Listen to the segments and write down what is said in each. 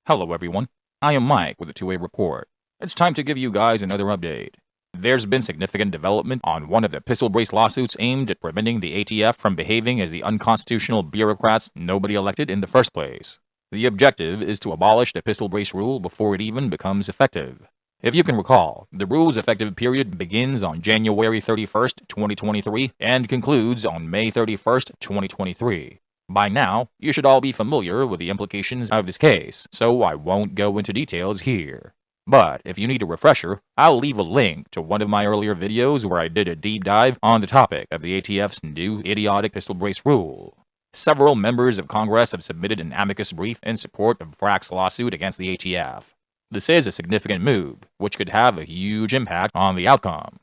Hello everyone, I am Mike with a two-way report. It's time to give you guys another update. There's been significant development on one of the pistol brace lawsuits aimed at preventing the ATF from behaving as the unconstitutional bureaucrats nobody elected in the first place. The objective is to abolish the pistol brace rule before it even becomes effective. If you can recall, the rule's effective period begins on January 31st, 2023 and concludes on May 31st, 2023. By now, you should all be familiar with the implications of this case, so I won't go into details here. But if you need a refresher, I'll leave a link to one of my earlier videos where I did a deep dive on the topic of the ATF's new idiotic pistol brace rule. Several members of Congress have submitted an amicus brief in support of FRAC's lawsuit against the ATF. This is a significant move, which could have a huge impact on the outcome.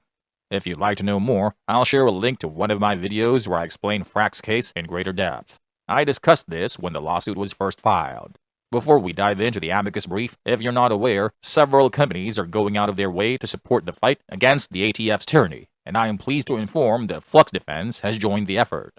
If you'd like to know more, I'll share a link to one of my videos where I explain FRAC's case in greater depth. I discussed this when the lawsuit was first filed. Before we dive into the amicus brief, if you're not aware, several companies are going out of their way to support the fight against the ATF's tyranny, and I am pleased to inform that Flux Defense has joined the effort.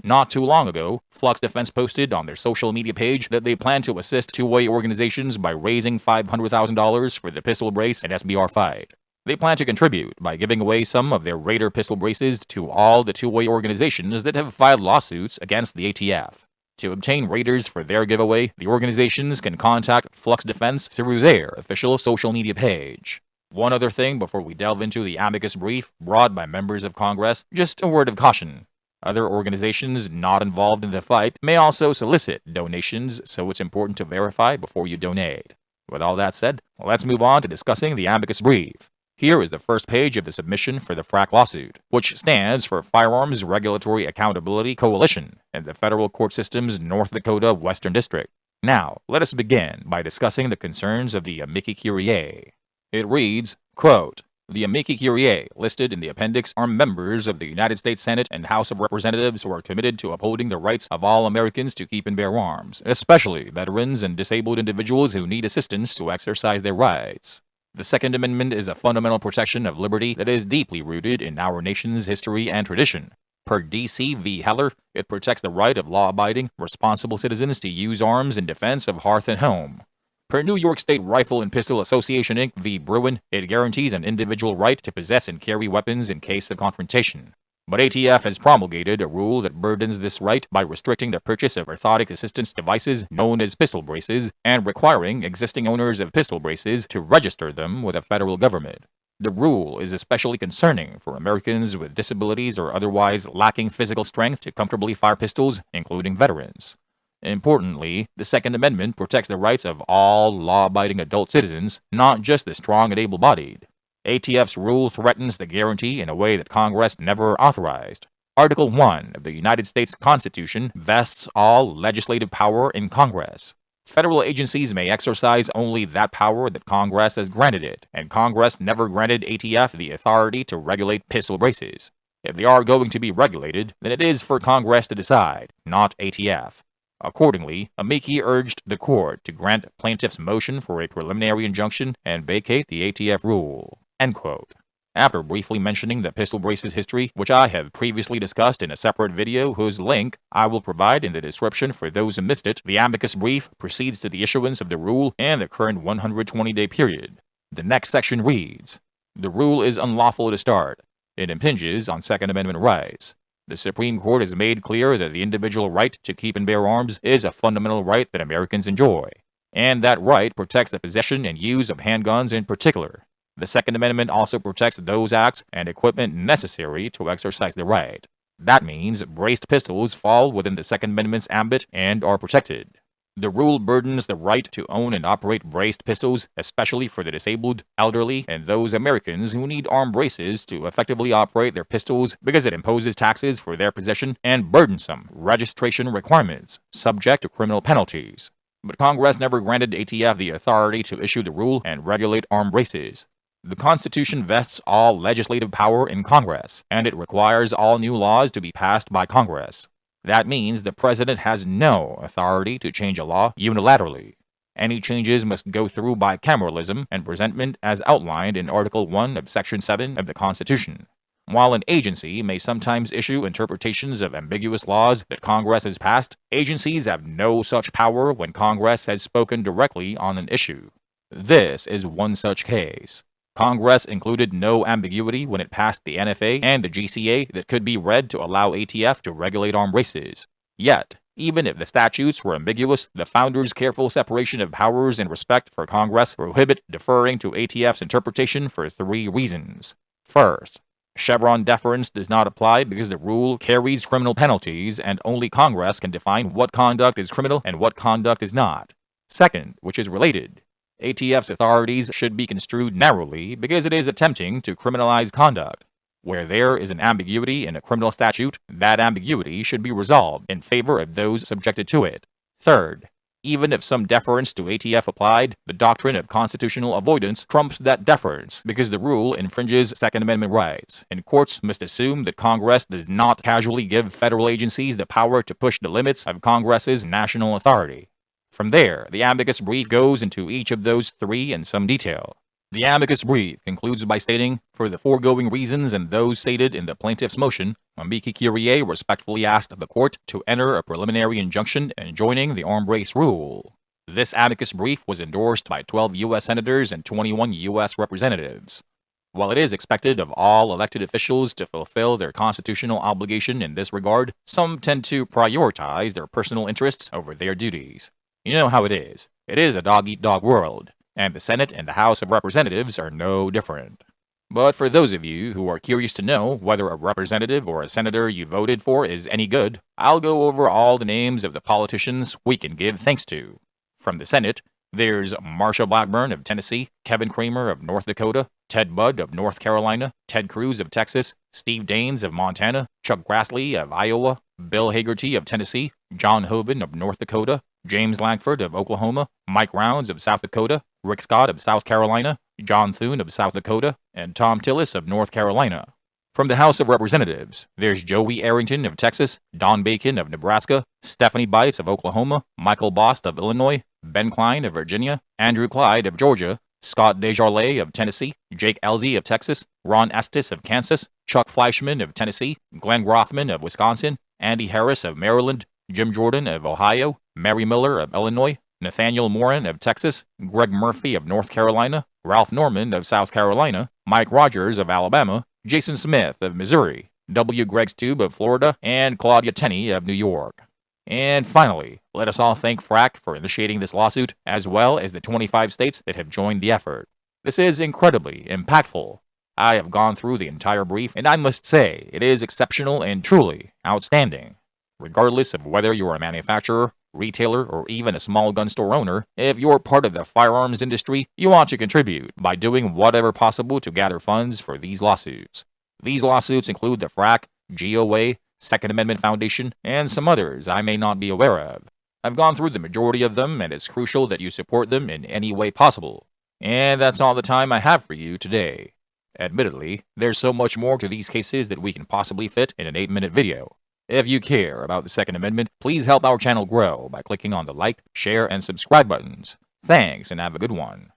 Not too long ago, Flux Defense posted on their social media page that they plan to assist two-way organizations by raising $500,000 for the pistol brace and SBR fight. They plan to contribute by giving away some of their Raider pistol braces to all the two-way organizations that have filed lawsuits against the ATF. To obtain Raiders for their giveaway, the organizations can contact Flux Defense through their official social media page. One other thing before we delve into the amicus brief brought by members of Congress, just a word of caution. Other organizations not involved in the fight may also solicit donations, so it's important to verify before you donate. With all that said, let's move on to discussing the amicus brief. Here is the first page of the submission for the FRAC lawsuit, which stands for Firearms Regulatory Accountability Coalition in the Federal Court System's North Dakota Western District. Now, let us begin by discussing the concerns of the amici curiae. It reads, quote, "The amici curiae listed in the appendix are members of the United States Senate and House of Representatives who are committed to upholding the rights of all Americans to keep and bear arms, especially veterans and disabled individuals who need assistance to exercise their rights. The Second Amendment is a fundamental protection of liberty that is deeply rooted in our nation's history and tradition. Per D.C. v. Heller, it protects the right of law-abiding, responsible citizens to use arms in defense of hearth and home. Per New York State Rifle and Pistol Association Inc. v. Bruin, it guarantees an individual right to possess and carry weapons in case of confrontation. But ATF has promulgated a rule that burdens this right by restricting the purchase of orthotic assistance devices known as pistol braces and requiring existing owners of pistol braces to register them with the federal government. The rule is especially concerning for Americans with disabilities or otherwise lacking physical strength to comfortably fire pistols, including veterans. Importantly, the Second Amendment protects the rights of all law-abiding adult citizens, not just the strong and able-bodied. ATF's rule threatens the guarantee in a way that Congress never authorized. Article 1 of the United States Constitution vests all legislative power in Congress. Federal agencies may exercise only that power that Congress has granted it, and Congress never granted ATF the authority to regulate pistol braces. If they are going to be regulated, then it is for Congress to decide, not ATF. Accordingly, amici urged the court to grant plaintiff's motion for a preliminary injunction and vacate the ATF rule." End quote. After briefly mentioning the pistol brace's history, which I have previously discussed in a separate video whose link I will provide in the description for those who missed it, the amicus brief proceeds to the issuance of the rule and the current 120-day period. The next section reads, "The rule is unlawful to start. It impinges on Second Amendment rights. The Supreme Court has made clear that the individual right to keep and bear arms is a fundamental right that Americans enjoy, and that right protects the possession and use of handguns in particular. The Second Amendment also protects those acts and equipment necessary to exercise the right. That means braced pistols fall within the Second Amendment's ambit and are protected. The rule burdens the right to own and operate braced pistols, especially for the disabled, elderly, and those Americans who need arm braces to effectively operate their pistols because it imposes taxes for their possession and burdensome registration requirements, subject to criminal penalties. But Congress never granted ATF the authority to issue the rule and regulate arm braces. The Constitution vests all legislative power in Congress, and it requires all new laws to be passed by Congress. That means the President has no authority to change a law unilaterally. Any changes must go through bicameralism and presentment as outlined in Article 1 of Section 7 of the Constitution. While an agency may sometimes issue interpretations of ambiguous laws that Congress has passed, agencies have no such power when Congress has spoken directly on an issue. This is one such case. Congress included no ambiguity when it passed the NFA and the GCA that could be read to allow ATF to regulate armed races. Yet, even if the statutes were ambiguous, the founders' careful separation of powers and respect for Congress prohibit deferring to ATF's interpretation for 3 reasons. First, Chevron deference does not apply because the rule carries criminal penalties and only Congress can define what conduct is criminal and what conduct is not. Second, which is related, ATF's authorities should be construed narrowly because it is attempting to criminalize conduct. Where there is an ambiguity in a criminal statute, that ambiguity should be resolved in favor of those subjected to it. Third, even if some deference to ATF applied, the doctrine of constitutional avoidance trumps that deference because the rule infringes Second Amendment rights, and courts must assume that Congress does not casually give federal agencies the power to push the limits of Congress's national authority. From there, the amicus brief goes into each of those 3 in some detail. The amicus brief concludes by stating, for the foregoing reasons and those stated in the plaintiff's motion, amici curiae respectfully asked the court to enter a preliminary injunction enjoining the armed race rule. This amicus brief was endorsed by 12 U.S. senators and 21 U.S. representatives. While it is expected of all elected officials to fulfill their constitutional obligation in this regard, some tend to prioritize their personal interests over their duties. You know how it is. It is a dog-eat-dog world, and the Senate and the House of Representatives are no different. But for those of you who are curious to know whether a representative or a senator you voted for is any good, I'll go over all the names of the politicians we can give thanks to. From the Senate, there's Marsha Blackburn of Tennessee, Kevin Cramer of North Dakota, Ted Budd of North Carolina, Ted Cruz of Texas, Steve Daines of Montana, Chuck Grassley of Iowa, Bill Hagerty of Tennessee, John Hoeven of North Dakota, James Lankford of Oklahoma, Mike Rounds of South Dakota, Rick Scott of South Carolina, John Thune of South Dakota, and Tom Tillis of North Carolina. From the House of Representatives, there's Joey Arrington of Texas, Don Bacon of Nebraska, Stephanie Bice of Oklahoma, Michael Bost of Illinois, Ben Klein of Virginia, Andrew Clyde of Georgia, Scott Desjardins of Tennessee, Jake Elzy of Texas, Ron Estes of Kansas, Chuck Fleischman of Tennessee, Glenn Grothman of Wisconsin, Andy Harris of Maryland, Jim Jordan of Ohio, Mary Miller of Illinois, Nathaniel Morin of Texas, Greg Murphy of North Carolina, Ralph Norman of South Carolina, Mike Rogers of Alabama, Jason Smith of Missouri, W. Greg Stube of Florida, and Claudia Tenney of New York. And finally, let us all thank FRAC for initiating this lawsuit, as well as the 25 states that have joined the effort. This is incredibly impactful. I have gone through the entire brief, and I must say, it is exceptional and truly outstanding. Regardless of whether you're a manufacturer, retailer, or even a small gun store owner, if you're part of the firearms industry, you want to contribute by doing whatever possible to gather funds for these lawsuits. These lawsuits include the FRAC, GOA, Second Amendment Foundation, and some others I may not be aware of. I've gone through the majority of them, and it's crucial that you support them in any way possible. And that's all the time I have for you today. Admittedly, there's so much more to these cases that we can possibly fit in an 8-minute video. If you care about the Second Amendment, please help our channel grow by clicking on the like, share, and subscribe buttons. Thanks, and have a good one.